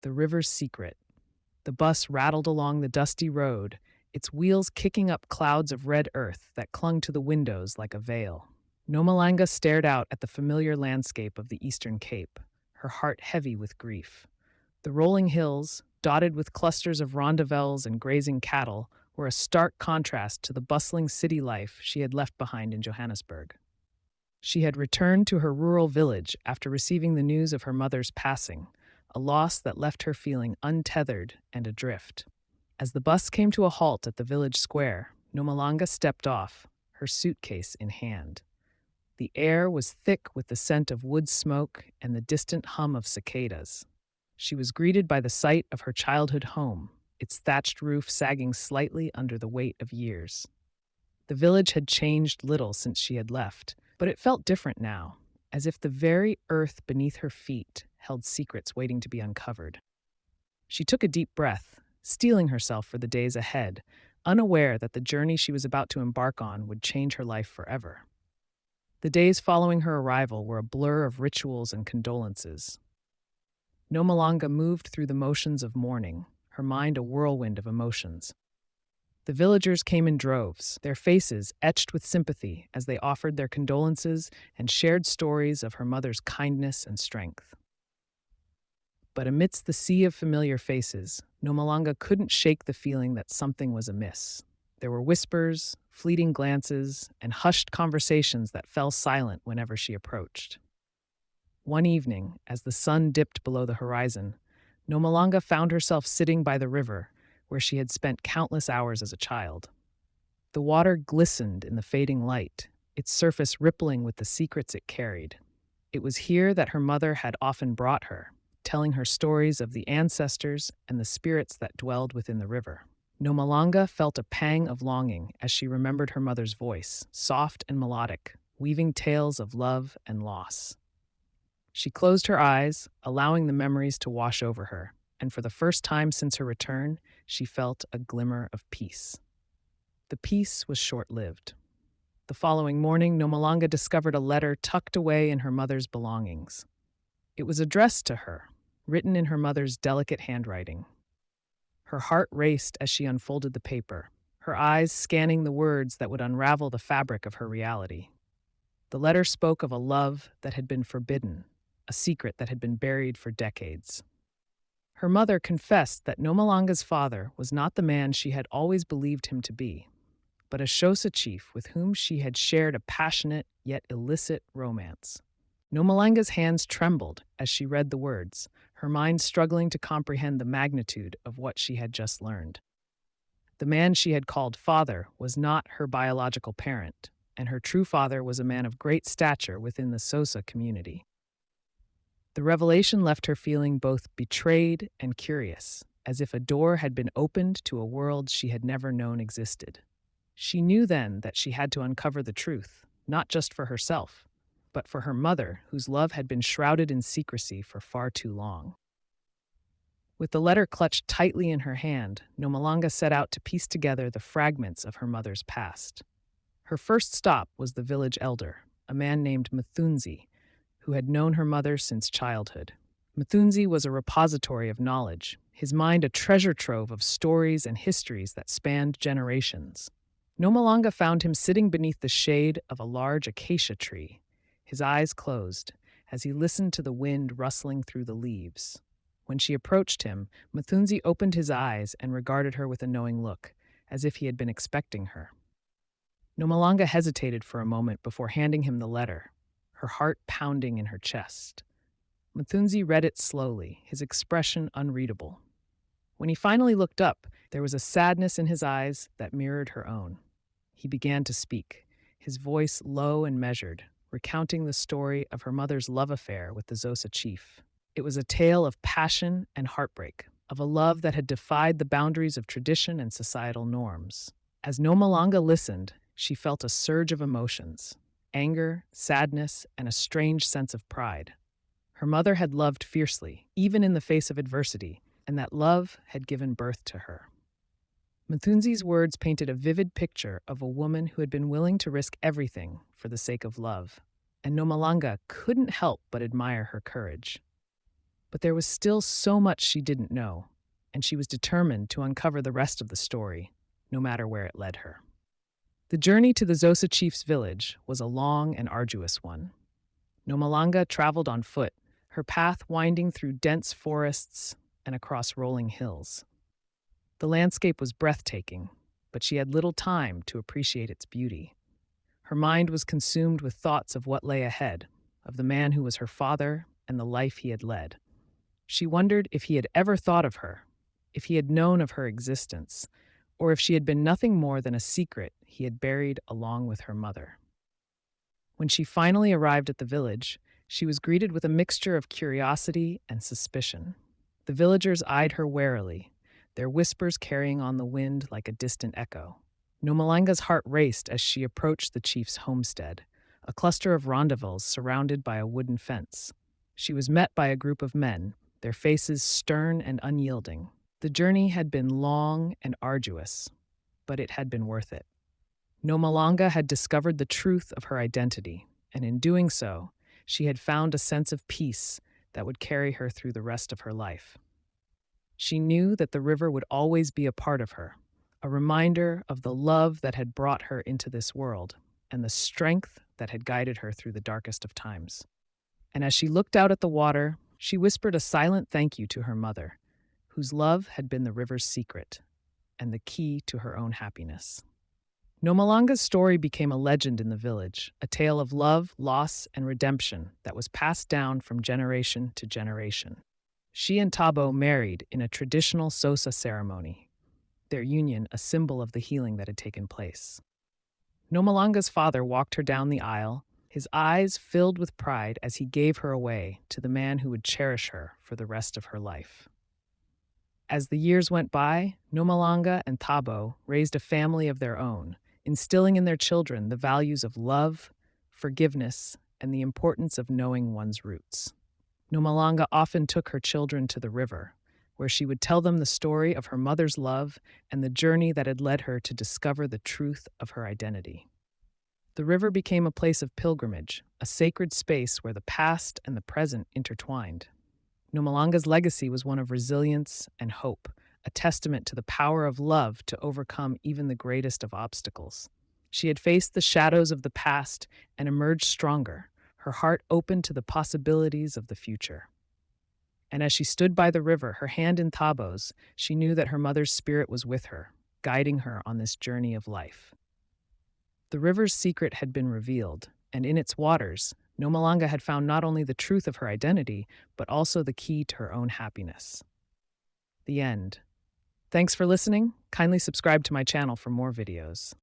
The river's secret. The bus rattled along the dusty road, its wheels kicking up clouds of red earth that clung to the windows like a veil. Nomalanga stared out at the familiar landscape of the Eastern Cape, her heart heavy with grief. The rolling hills, dotted with clusters of rondavels and grazing cattle, were a stark contrast to the bustling city life she had left behind in Johannesburg. She had returned to her rural village after receiving the news of her mother's passing, a loss that left her feeling untethered and adrift. As the bus came to a halt at the village square, Nomalanga stepped off, her suitcase in hand. The air was thick with the scent of wood smoke and the distant hum of cicadas. She was greeted by the sight of her childhood home, its thatched roof sagging slightly under the weight of years. The village had changed little since she had left, but it felt different now, as if the very earth beneath her feet held secrets waiting to be uncovered. She took a deep breath, steeling herself for the days ahead, unaware that the journey she was about to embark on would change her life forever. The days following her arrival were a blur of rituals and condolences. Nomalanga moved through the motions of mourning, her mind a whirlwind of emotions. The villagers came in droves, their faces etched with sympathy as they offered their condolences and shared stories of her mother's kindness and strength. But amidst the sea of familiar faces, Nomalanga couldn't shake the feeling that something was amiss. There were whispers, fleeting glances, and hushed conversations that fell silent whenever she approached. One evening, as the sun dipped below the horizon, Nomalanga found herself sitting by the river, where she had spent countless hours as a child. The water glistened in the fading light, its surface rippling with the secrets it carried. It was here that her mother had often brought her, telling her stories of the ancestors and the spirits that dwelled within the river. Nomalanga felt a pang of longing as she remembered her mother's voice, soft and melodic, weaving tales of love and loss. She closed her eyes, allowing the memories to wash over her, and for the first time since her return, she felt a glimmer of peace. The peace was short-lived. The following morning, Nomalanga discovered a letter tucked away in her mother's belongings. It was addressed to her, written in her mother's delicate handwriting. Her heart raced as she unfolded the paper, her eyes scanning the words that would unravel the fabric of her reality. The letter spoke of a love that had been forbidden, a secret that had been buried for decades. Her mother confessed that Nomalanga's father was not the man she had always believed him to be, but a Xhosa chief with whom she had shared a passionate yet illicit romance. Nomalanga's hands trembled as she read the words, her mind struggling to comprehend the magnitude of what she had just learned. The man she had called father was not her biological parent, and her true father was a man of great stature within the Xhosa community. The revelation left her feeling both betrayed and curious, as if a door had been opened to a world she had never known existed. She knew then that she had to uncover the truth, not just for herself, but for her mother, whose love had been shrouded in secrecy for far too long. With the letter clutched tightly in her hand, Nomalanga set out to piece together the fragments of her mother's past. Her first stop was the village elder, a man named Mthunzi, who had known her mother since childhood. Mthunzi was a repository of knowledge, his mind a treasure trove of stories and histories that spanned generations. Nomalanga found him sitting beneath the shade of a large acacia tree, his eyes closed, as he listened to the wind rustling through the leaves. When she approached him, Mthunzi opened his eyes and regarded her with a knowing look, as if he had been expecting her. Nomalanga hesitated for a moment before handing him the letter, her heart pounding in her chest. Mthunzi read it slowly, his expression unreadable. When he finally looked up, there was a sadness in his eyes that mirrored her own. He began to speak, his voice low and measured, recounting the story of her mother's love affair with the Xhosa chief. It was a tale of passion and heartbreak, of a love that had defied the boundaries of tradition and societal norms. As Nomalanga listened, she felt a surge of emotions, anger, sadness, and a strange sense of pride. Her mother had loved fiercely, even in the face of adversity, and that love had given birth to her. Mthunzi's words painted a vivid picture of a woman who had been willing to risk everything for the sake of love, and Nomalanga couldn't help but admire her courage. But there was still so much she didn't know, and she was determined to uncover the rest of the story, no matter where it led her. The journey to the Xhosa chief's village was a long and arduous one. Nomalanga traveled on foot, her path winding through dense forests and across rolling hills. The landscape was breathtaking, but she had little time to appreciate its beauty. Her mind was consumed with thoughts of what lay ahead, of the man who was her father and the life he had led. She wondered if he had ever thought of her, if he had known of her existence, or if she had been nothing more than a secret he had buried along with her mother. When she finally arrived at the village, she was greeted with a mixture of curiosity and suspicion. The villagers eyed her warily, their whispers carrying on the wind like a distant echo. Nomalanga's heart raced as she approached the chief's homestead, a cluster of rondavuls surrounded by a wooden fence. She was met by a group of men, their faces stern and unyielding. The journey had been long and arduous, but it had been worth it. Nomalanga had discovered the truth of her identity, and in doing so, she had found a sense of peace that would carry her through the rest of her life. She knew that the river would always be a part of her, a reminder of the love that had brought her into this world and the strength that had guided her through the darkest of times. And as she looked out at the water, she whispered a silent thank you to her mother, whose love had been the river's secret and the key to her own happiness. Nomalanga's story became a legend in the village, a tale of love, loss, and redemption that was passed down from generation to generation. She and Thabo married in a traditional Xhosa ceremony, their union a symbol of the healing that had taken place. Nomalanga's father walked her down the aisle, his eyes filled with pride as he gave her away to the man who would cherish her for the rest of her life. As the years went by, Nomalanga and Thabo raised a family of their own, instilling in their children the values of love, forgiveness, and the importance of knowing one's roots. Nomalanga often took her children to the river, where she would tell them the story of her mother's love and the journey that had led her to discover the truth of her identity. The river became a place of pilgrimage, a sacred space where the past and the present intertwined. Nomalanga's legacy was one of resilience and hope, a testament to the power of love to overcome even the greatest of obstacles. She had faced the shadows of the past and emerged stronger, her heart open to the possibilities of the future. And as she stood by the river, her hand in Thabo's, she knew that her mother's spirit was with her, guiding her on this journey of life. The river's secret had been revealed, and in its waters, Nomalanga had found not only the truth of her identity, but also the key to her own happiness. The end. Thanks for listening. Kindly subscribe to my channel for more videos.